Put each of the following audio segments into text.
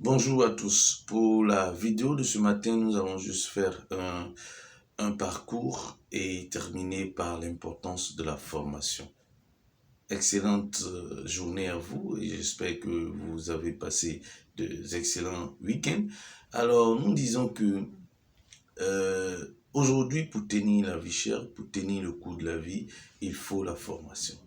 Bonjour à tous. Pour la vidéo de ce matin, nous allons juste faire un parcours et terminer par l'importance de la formation. Excellente journée à vous et j'espère que vous avez passé d'excellents week-ends. Alors, nous disons que aujourd'hui, pour tenir la vie chère, pour tenir le coût de la vie, il faut la formation.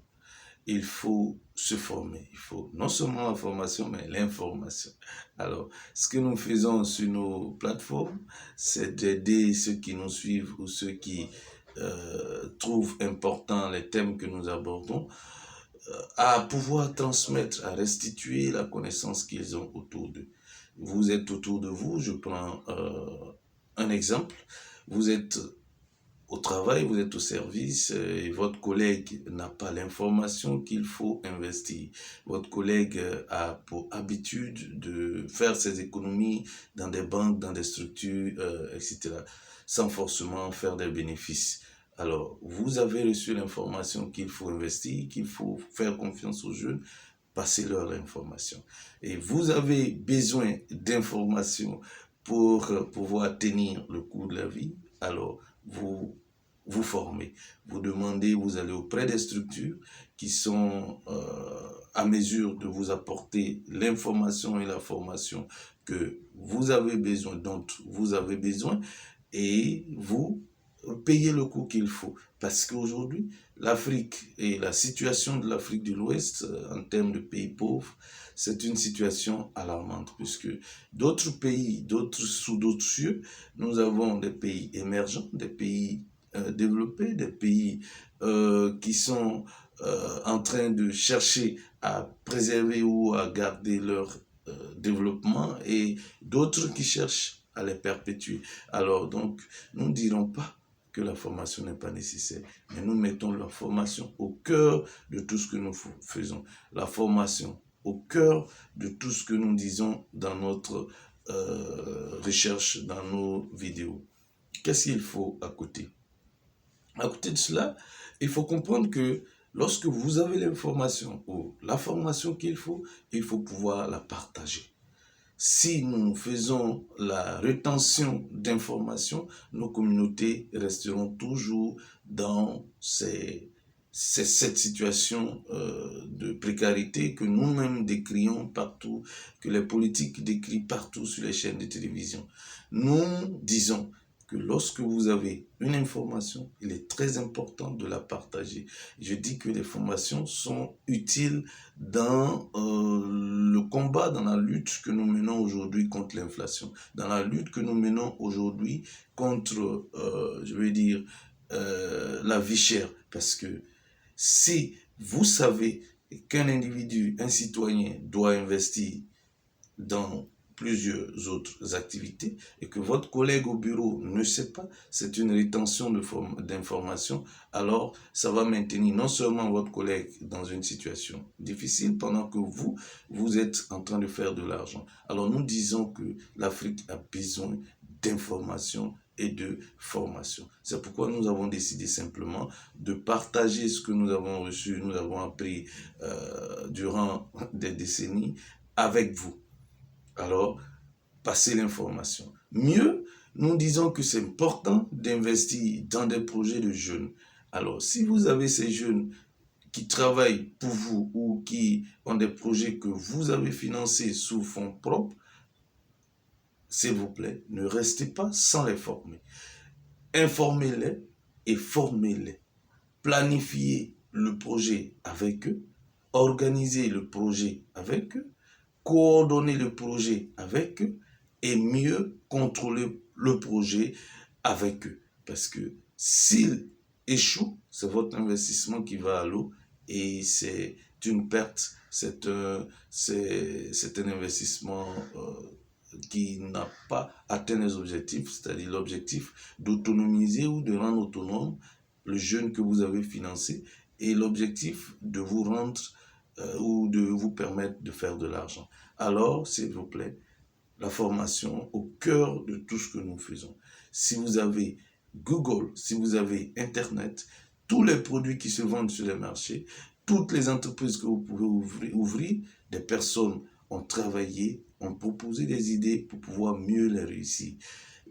Il faut se former. Il faut non seulement la formation, mais l'information. Alors, ce que nous faisons sur nos plateformes, c'est d'aider ceux qui nous suivent ou ceux qui trouvent important les thèmes que nous abordons à pouvoir transmettre, à restituer la connaissance qu'ils ont autour d'eux. Vous êtes autour de vous, je prends un exemple, vous êtes au travail, vous êtes au service et votre collègue n'a pas l'information qu'il faut investir. Votre collègue a pour habitude de faire ses économies dans des banques, dans des structures, etc., sans forcément faire des bénéfices. Alors, vous avez reçu l'information qu'il faut investir, qu'il faut faire confiance aux jeunes, passez-leur l'information. Et vous avez besoin d'informations pour pouvoir tenir le coût de la vie, alors vous formez, vous demandez, vous allez auprès des structures qui sont à mesure de vous apporter l'information et la formation que vous avez besoin, dont vous avez besoin, et vous payez le coût qu'il faut. Parce qu'aujourd'hui, l'Afrique et la situation de l'Afrique de l'Ouest en termes de pays pauvres, c'est une situation alarmante puisque d'autres pays, sous d'autres cieux, nous avons des pays émergents, des pays développés, des pays qui sont en train de chercher à préserver ou à garder leur développement et d'autres qui cherchent à les perpétuer. Alors donc, nous ne dirons pas que la formation n'est pas nécessaire, mais nous mettons la formation au cœur de tout ce que nous faisons. La formation au cœur de tout ce que nous disons dans notre recherche, dans nos vidéos. Qu'est-ce qu'il faut à côté? À côté de cela, il faut comprendre que lorsque vous avez l'information ou la formation qu'il faut pouvoir la partager. Si nous faisons la rétention d'informations, nos communautés resteront toujours dans cette situation de précarité que nous-mêmes décrions partout, que les politiques décrivent partout sur les chaînes de télévision. Nous disons que lorsque vous avez une information, il est très important de la partager. Je dis que les formations sont utiles dans le combat, dans la lutte que nous menons aujourd'hui contre l'inflation, dans la lutte que nous menons aujourd'hui contre, la vie chère. Parce que si vous savez qu'un individu, un citoyen doit investir dans plusieurs autres activités et que votre collègue au bureau ne sait pas, c'est une rétention d'informations, alors ça va maintenir non seulement votre collègue dans une situation difficile pendant que vous êtes en train de faire de l'argent. Alors nous disons que l'Afrique a besoin d'informations et de formation. C'est pourquoi nous avons décidé simplement de partager ce que nous avons reçu, nous avons appris durant des décennies avec vous. Alors, passez l'information. Mieux, nous disons que c'est important d'investir dans des projets de jeunes. Alors, si vous avez ces jeunes qui travaillent pour vous ou qui ont des projets que vous avez financés sous fonds propres, s'il vous plaît, ne restez pas sans les former. Informez-les et formez-les. Planifiez le projet avec eux, organisez le projet avec eux, coordonner le projet avec eux et mieux contrôler le projet avec eux. Parce que s'il échoue, c'est votre investissement qui va à l'eau et c'est une perte, c'est un investissement qui n'a pas atteint les objectifs, c'est-à-dire l'objectif d'autonomiser ou de rendre autonome le jeune que vous avez financé et l'objectif de vous rendre ou de vous permettre de faire de l'argent. Alors, s'il vous plaît, la formation au cœur de tout ce que nous faisons. Si vous avez Google, si vous avez Internet, tous les produits qui se vendent sur les marchés, toutes les entreprises que vous pouvez ouvrir, des personnes ont travaillé, ont proposé des idées pour pouvoir mieux les réussir.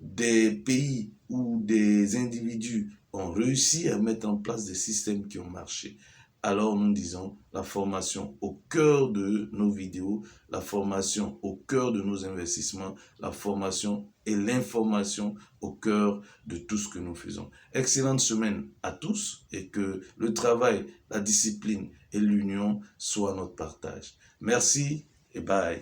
Des pays ou des individus ont réussi à mettre en place des systèmes qui ont marché. Alors nous disons la formation au cœur de nos vidéos, la formation au cœur de nos investissements, la formation et l'information au cœur de tout ce que nous faisons. Excellente semaine à tous et que le travail, la discipline et l'union soient notre partage. Merci et bye.